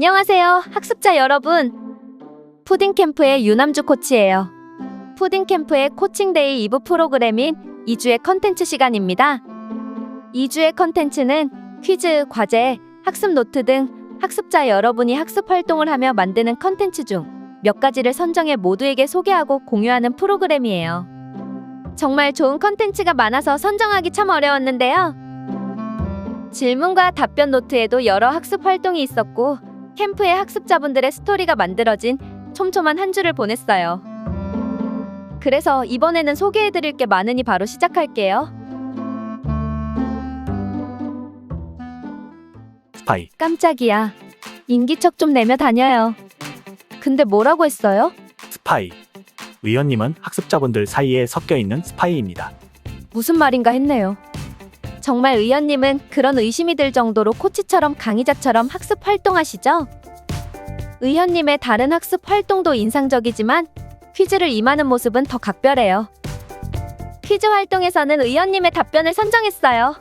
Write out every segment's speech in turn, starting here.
안녕하세요, 학습자 여러분. 푸딩캠프의 유남주 코치예요. 푸딩캠프의 코칭데이 2부 프로그램인 2주의 컨텐츠 시간입니다. 2주의 컨텐츠는 퀴즈, 과제, 학습 노트 등 학습자 여러분이 학습 활동을 하며 만드는 컨텐츠 중 몇 가지를 선정해 모두에게 소개하고 공유하는 프로그램이에요. 정말 좋은 컨텐츠가 많아서 선정하기 참 어려웠는데요. 질문과 답변 노트에도 여러 학습 활동이 있었고 캠프의 학습자분들의 스토리가 만들어진 촘촘한 한 주를 보냈어요. 그래서 이번에는 소개해드릴 게 많으니 바로 시작할게요. 스파이. 깜짝이야. 인기척 좀 내며 다녀요. 근데 뭐라고 했어요? 스파이. 의원님은 학습자분들 사이에 섞여있는 스파이입니다. 무슨 말인가 했네요. 정말 의원님은 그런 의심이 들 정도로 코치처럼 강의자처럼 학습 활동하시죠? 의원님의 다른 학습 활동도 인상적이지만 퀴즈를 임하는 모습은 더 각별해요. 퀴즈 활동에서는 의원님의 답변을 선정했어요.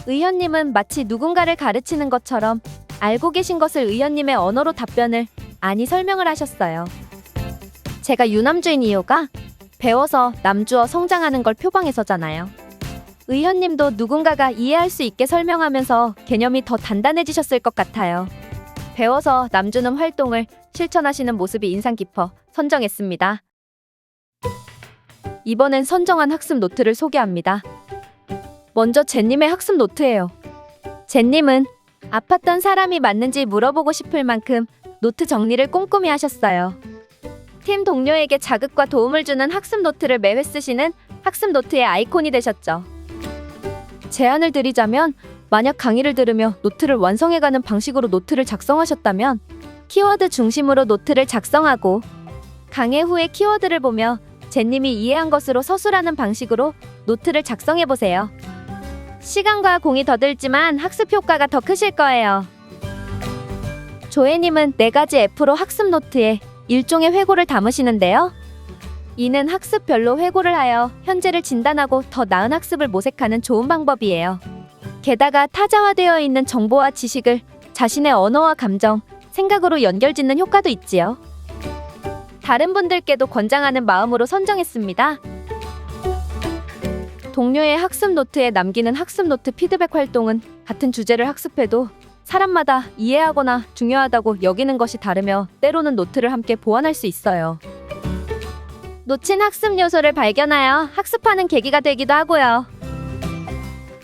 의원님은 마치 누군가를 가르치는 것처럼 알고 계신 것을 의원님의 언어로 답변을 설명을 하셨어요. 제가 유남주인 이유가 배워서 남주어 성장하는 걸 표방해서잖아요. 의원님도 누군가가 이해할 수 있게 설명하면서 개념이 더 단단해지셨을 것 같아요. 배워서 남주는 활동을 실천하시는 모습이 인상 깊어 선정했습니다. 이번엔 선정한 학습 노트를 소개합니다. 먼저 제님의 학습 노트예요. 제님은 아팠던 사람이 맞는지 물어보고 싶을 만큼 노트 정리를 꼼꼼히 하셨어요. 팀 동료에게 자극과 도움을 주는 학습 노트를 매회 쓰시는 학습 노트의 아이콘이 되셨죠. 제안을 드리자면 만약 강의를 들으며 노트를 완성해가는 방식으로 노트를 작성하셨다면 키워드 중심으로 노트를 작성하고 강의 후에 키워드를 보며 제님이 이해한 것으로 서술하는 방식으로 노트를 작성해보세요. 시간과 공이 더 들지만 학습 효과가 더 크실 거예요. 조혜님은 4가지 F로 학습 노트에 일종의 회고를 담으시는데요. 이는 학습별로 회고를 하여 현재를 진단하고 더 나은 학습을 모색하는 좋은 방법이에요. 게다가 타자화되어 있는 정보와 지식을 자신의 언어와 감정, 생각으로 연결짓는 효과도 있지요. 다른 분들께도 권장하는 마음으로 선정했습니다. 동료의 학습 노트에 남기는 학습 노트 피드백 활동은 같은 주제를 학습해도 사람마다 이해하거나 중요하다고 여기는 것이 다르며 때로는 노트를 함께 보완할 수 있어요. 놓친 학습 요소를 발견하여 학습하는 계기가 되기도 하고요.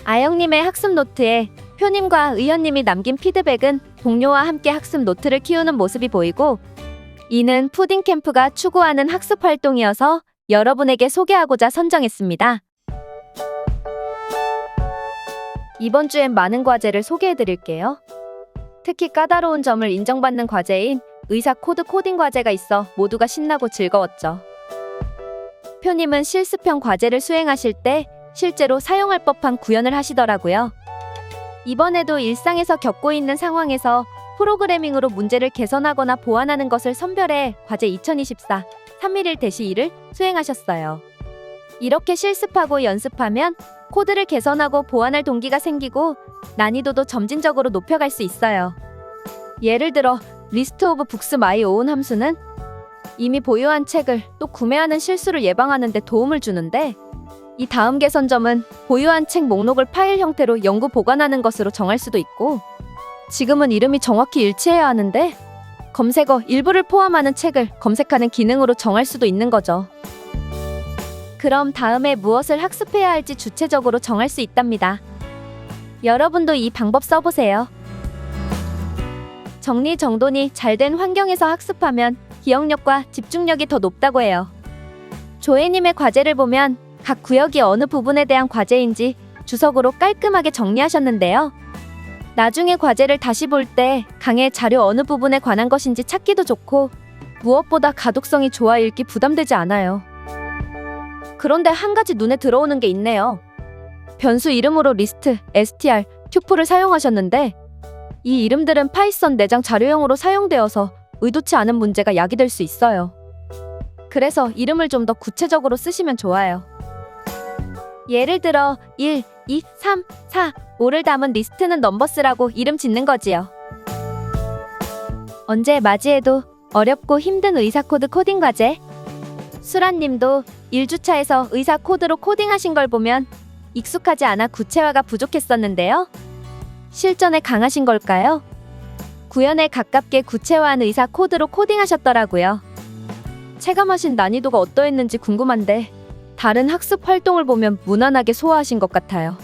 아영님의 학습 노트에 표님과 의원님이 남긴 피드백은 동료와 함께 학습 노트를 키우는 모습이 보이고 이는 푸딩캠프가 추구하는 학습 활동이어서 여러분에게 소개하고자 선정했습니다. 이번 주엔 많은 과제를 소개해드릴게요. 특히 까다로운 점을 인정받는 과제인 의사 코드 코딩 과제가 있어 모두가 신나고 즐거웠죠. 표님은 실습형 과제를 수행하실 때 실제로 사용할 법한 구현을 하시더라고요. 이번에도 일상에서 겪고 있는 상황에서 프로그래밍으로 문제를 개선하거나 보완하는 것을 선별해 과제 2024 311-2를 수행하셨어요. 이렇게 실습하고 연습하면 코드를 개선하고 보완할 동기가 생기고 난이도도 점진적으로 높여갈 수 있어요. 예를 들어 리스트 오브 북스 마이 오운 함수는 이미 보유한 책을 또 구매하는 실수를 예방하는 데 도움을 주는데 이 다음 개선점은 보유한 책 목록을 파일 형태로 영구 보관하는 것으로 정할 수도 있고 지금은 이름이 정확히 일치해야 하는데 검색어 일부를 포함하는 책을 검색하는 기능으로 정할 수도 있는 거죠. 그럼 다음에 무엇을 학습해야 할지 주체적으로 정할 수 있답니다. 여러분도 이 방법 써보세요. 정리정돈이 잘된 환경에서 학습하면 기억력과 집중력이 더 높다고 해요. 조혜님의 과제를 보면 각 구역이 어느 부분에 대한 과제인지 주석으로 깔끔하게 정리하셨는데요. 나중에 과제를 다시 볼 때 강의 자료 어느 부분에 관한 것인지 찾기도 좋고 무엇보다 가독성이 좋아 읽기 부담되지 않아요. 그런데 한 가지 눈에 들어오는 게 있네요. 변수 이름으로 리스트, str, 튜플을 사용하셨는데 이 이름들은 파이썬 내장 자료형으로 사용되어서 의도치 않은 문제가 야기될 수 있어요. 그래서 이름을 좀 더 구체적으로 쓰시면 좋아요. 예를 들어 1, 2, 3, 4, 5를 담은 리스트는 넘버스라고 이름 짓는 거지요. 언제 맞이해도 어렵고 힘든 의사 코드 코딩 과제. 수란님도 1주차에서 의사 코드로 코딩하신 걸 보면 익숙하지 않아 구체화가 부족했었는데요. 실전에 강하신 걸까요? 구현에 가깝게 구체화한 의사 코드로 코딩하셨더라고요. 체감하신 난이도가 어떠했는지 궁금한데 다른 학습 활동을 보면 무난하게 소화하신 것 같아요.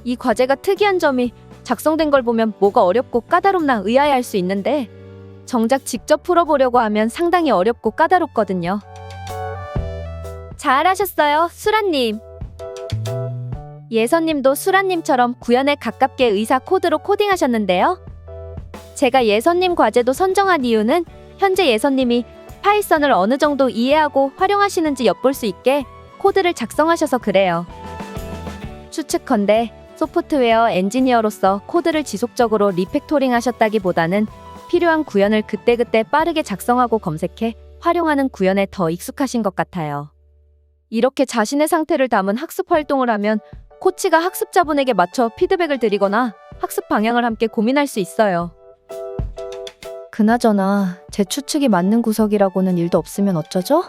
이 과제가 특이한 점이 작성된 걸 보면 뭐가 어렵고 까다롭나 의아해할 수 있는데 정작 직접 풀어보려고 하면 상당히 어렵고 까다롭거든요. 잘하셨어요, 수란님. 예선님도 수란님처럼 구현에 가깝게 의사 코드로 코딩하셨는데요. 제가 예선님 과제도 선정한 이유는 현재 예선님이 파이썬을 어느 정도 이해하고 활용하시는지 엿볼 수 있게 코드를 작성하셔서 그래요. 추측컨대 소프트웨어 엔지니어로서 코드를 지속적으로 리팩토링 하셨다기보다는 필요한 구현을 그때그때 빠르게 작성하고 검색해 활용하는 구현에 더 익숙하신 것 같아요. 이렇게 자신의 상태를 담은 학습 활동을 하면 코치가 학습자분에게 맞춰 피드백을 드리거나 학습 방향을 함께 고민할 수 있어요. 그나저나 제 추측이 맞는 구석이라고는 일도 없으면 어쩌죠?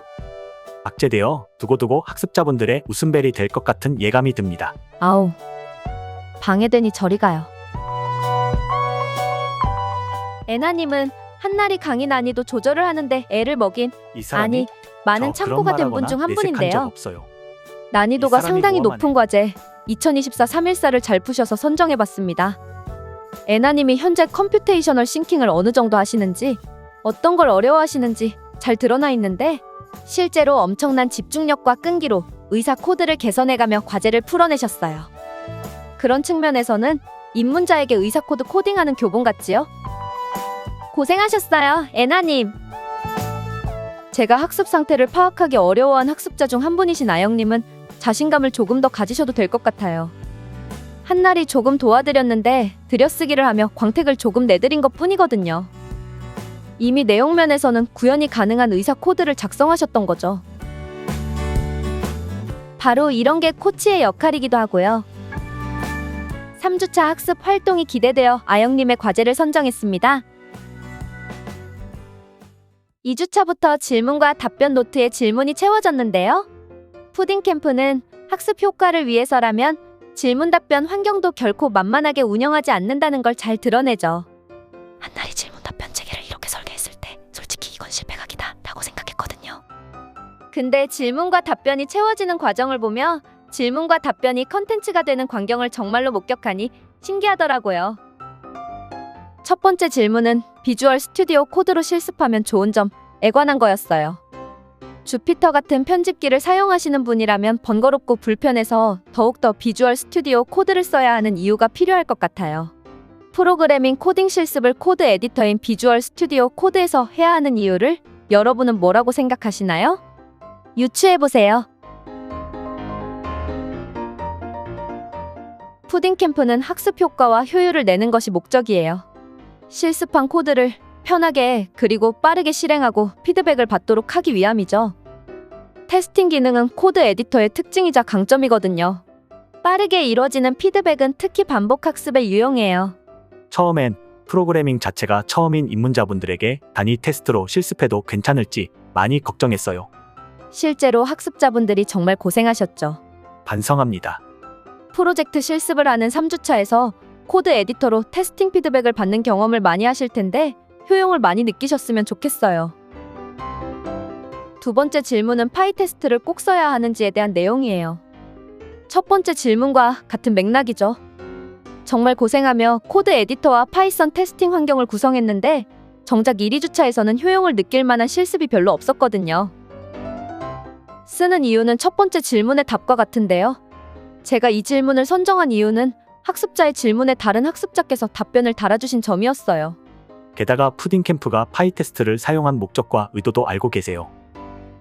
박제되어 두고두고 학습자분들의 웃음벨이 될 것 같은 예감이 듭니다. 아우, 방해되니 저리 가요. 애나님은 한나리 강의 난이도 조절을 하는데 애를 먹인, 이 사람이 아니 많은 저 참고가 그런 된 분 말하거나 중 한 내색한 적 분인데요. 없어요. 난이도가 이 사람이 상당히 모험하네. 높은 과제 2024 314를 잘 푸셔서 선정해봤습니다. 애나님이 현재 컴퓨테이셔널 싱킹을 어느 정도 하시는지 어떤 걸 어려워하시는지 잘 드러나 있는데 실제로 엄청난 집중력과 끈기로 의사 코드를 개선해가며 과제를 풀어내셨어요. 그런 측면에서는 입문자에게 의사 코드 코딩하는 교본 같지요? 고생하셨어요, 애나님. 제가 학습 상태를 파악하기 어려워한 학습자 중 한 분이신 아영님은 자신감을 조금 더 가지셔도 될 것 같아요. 한날이 조금 도와드렸는데 들여쓰기를 하며 광택을 조금 내드린 것 뿐이거든요. 이미 내용면에서는 구현이 가능한 의사 코드를 작성하셨던 거죠. 바로 이런 게 코치의 역할이기도 하고요. 3주차 학습 활동이 기대되어 아영님의 과제를 선정했습니다. 2주차부터 질문과 답변 노트에 질문이 채워졌는데요. 푸딩 캠프는 학습 효과를 위해서라면 질문 답변 환경도 결코 만만하게 운영하지 않는다는 걸 잘 드러내죠. 한나리 질문 답변 체계를 이렇게 설계했을 때 솔직히 이건 실패각이다 라고 생각했거든요. 근데 질문과 답변이 채워지는 과정을 보며 질문과 답변이 컨텐츠가 되는 광경을 정말로 목격하니 신기하더라고요. 첫 번째 질문은 비주얼 스튜디오 코드로 실습하면 좋은 점에 관한 거였어요. 주피터 같은 편집기를 사용하시는 분이라면 번거롭고 불편해서 더욱더 비주얼 스튜디오 코드를 써야 하는 이유가 필요할 것 같아요. 프로그래밍 코딩 실습을 코드 에디터인 비주얼 스튜디오 코드에서 해야 하는 이유를 여러분은 뭐라고 생각하시나요? 유추해보세요. 푸딩 캠프는 학습 효과와 효율을 내는 것이 목적이에요. 실습한 코드를 편하게 그리고 빠르게 실행하고 피드백을 받도록 하기 위함이죠. 테스팅 기능은 코드 에디터의 특징이자 강점이거든요. 빠르게 이루어지는 피드백은 특히 반복 학습에 유용해요. 처음엔 프로그래밍 자체가 처음인 입문자분들에게 단위 테스트로 실습해도 괜찮을지 많이 걱정했어요. 실제로 학습자분들이 정말 고생하셨죠. 반성합니다. 프로젝트 실습을 하는 3주차에서 코드 에디터로 테스팅 피드백을 받는 경험을 많이 하실 텐데 효용을 많이 느끼셨으면 좋겠어요. 두 번째 질문은 파이 테스트를 꼭 써야 하는지에 대한 내용이에요. 첫 번째 질문과 같은 맥락이죠. 정말 고생하며 코드 에디터와 파이썬 테스팅 환경을 구성했는데 정작 1, 2주차에서는 효용을 느낄 만한 실습이 별로 없었거든요. 쓰는 이유는 첫 번째 질문의 답과 같은데요. 제가 이 질문을 선정한 이유는 학습자의 질문에 다른 학습자께서 답변을 달아주신 점이었어요. 게다가 푸딩 캠프가 파이 테스트를 사용한 목적과 의도도 알고 계세요.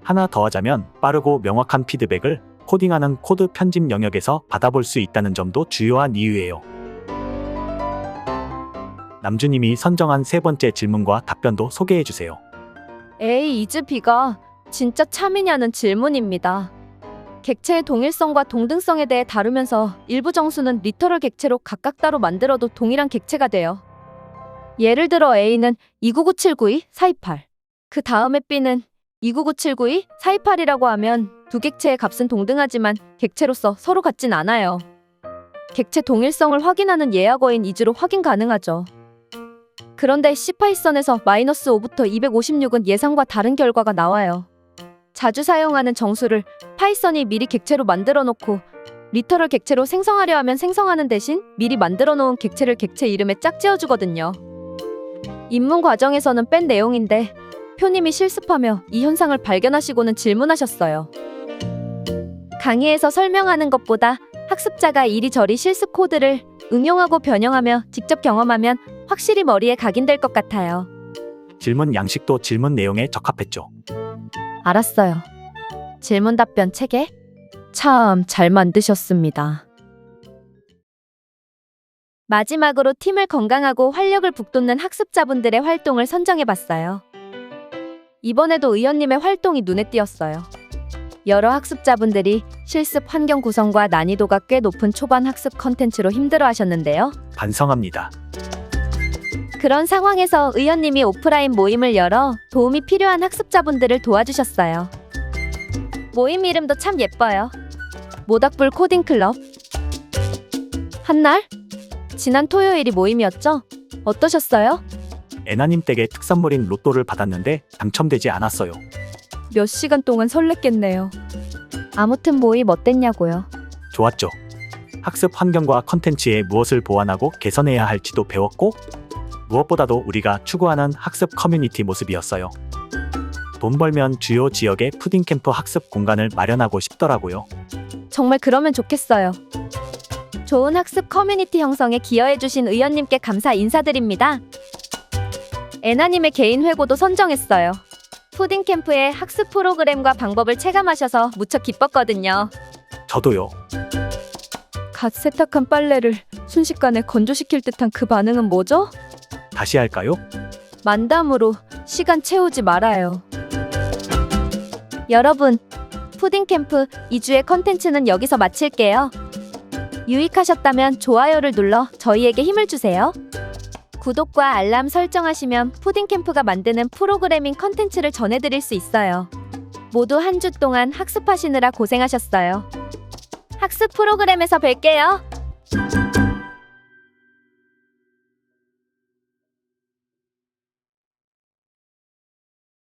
하나 더 하자면 빠르고 명확한 피드백을 코딩하는 코드 편집 영역에서 받아볼 수 있다는 점도 주요한 이유예요. 남주님이 선정한 세 번째 질문과 답변도 소개해주세요. A is B가 진짜 참이냐는 질문입니다. 객체의 동일성과 동등성에 대해 다루면서 일부 정수는 리터럴 객체로 각각 따로 만들어도 동일한 객체가 돼요. 예를 들어 A는 299792-428. 그 다음에 B는 299792-428이라고 하면 두 객체의 값은 동등하지만 객체로서 서로 같진 않아요. 객체 동일성을 확인하는 예약어인 is로 확인 가능하죠. 그런데 C파이썬에서 -5부터 256은 예상과 다른 결과가 나와요. 자주 사용하는 정수를 파이썬이 미리 객체로 만들어 놓고 리터럴 객체로 생성하려 하면 생성하는 대신 미리 만들어 놓은 객체를 객체 이름에 짝지어 주거든요. 입문 과정에서는 뺀 내용인데 표님이 실습하며 이 현상을 발견하시고는 질문하셨어요. 강의에서 설명하는 것보다 학습자가 이리저리 실습 코드를 응용하고 변형하며 직접 경험하면 확실히 머리에 각인될 것 같아요. 질문 양식도 질문 내용에 적합했죠. 알았어요. 질문 답변 체계? 참 잘 만드셨습니다. 마지막으로 팀을 건강하고 활력을 북돋는 학습자분들의 활동을 선정해봤어요. 이번에도 의원님의 활동이 눈에 띄었어요. 여러 학습자분들이 실습 환경 구성과 난이도가 꽤 높은 초반 학습 컨텐츠로 힘들어하셨는데요. 반성합니다. 그런 상황에서 의원님이 오프라인 모임을 열어 도움이 필요한 학습자분들을 도와주셨어요. 모임 이름도 참 예뻐요. 모닥불 코딩 클럽. 한날? 지난 토요일이 모임이었죠? 어떠셨어요? 애나님 댁에 특선물인 로또를 받았는데 당첨되지 않았어요. 몇 시간 동안 설렜겠네요. 아무튼 모임 어땠냐고요? 좋았죠. 학습 환경과 컨텐츠에 무엇을 보완하고 개선해야 할지도 배웠고 무엇보다도 우리가 추구하는 학습 커뮤니티 모습이었어요. 돈 벌면 주요 지역에 푸딩캠프 학습 공간을 마련하고 싶더라고요. 정말 그러면 좋겠어요. 좋은 학습 커뮤니티 형성에 기여해주신 의원님께 감사 인사드립니다. 애나님의 개인 회고도 선정했어요. 푸딩캠프의 학습 프로그램과 방법을 체감하셔서 무척 기뻤거든요. 저도요. 갓 세탁한 빨래를 순식간에 건조시킬 듯한 그 반응은 뭐죠? 다시 할까요? 만담으로 시간 채우지 말아요. 여러분, 푸딩캠프 2주의 컨텐츠는 여기서 마칠게요. 유익하셨다면 좋아요를 눌러 저희에게 힘을 주세요. 구독과 알람 설정하시면 푸딩캠프가 만드는 프로그래밍 컨텐츠를 전해드릴 수 있어요. 모두 한 주 동안 학습하시느라 고생하셨어요. 학습 프로그램에서 뵐게요.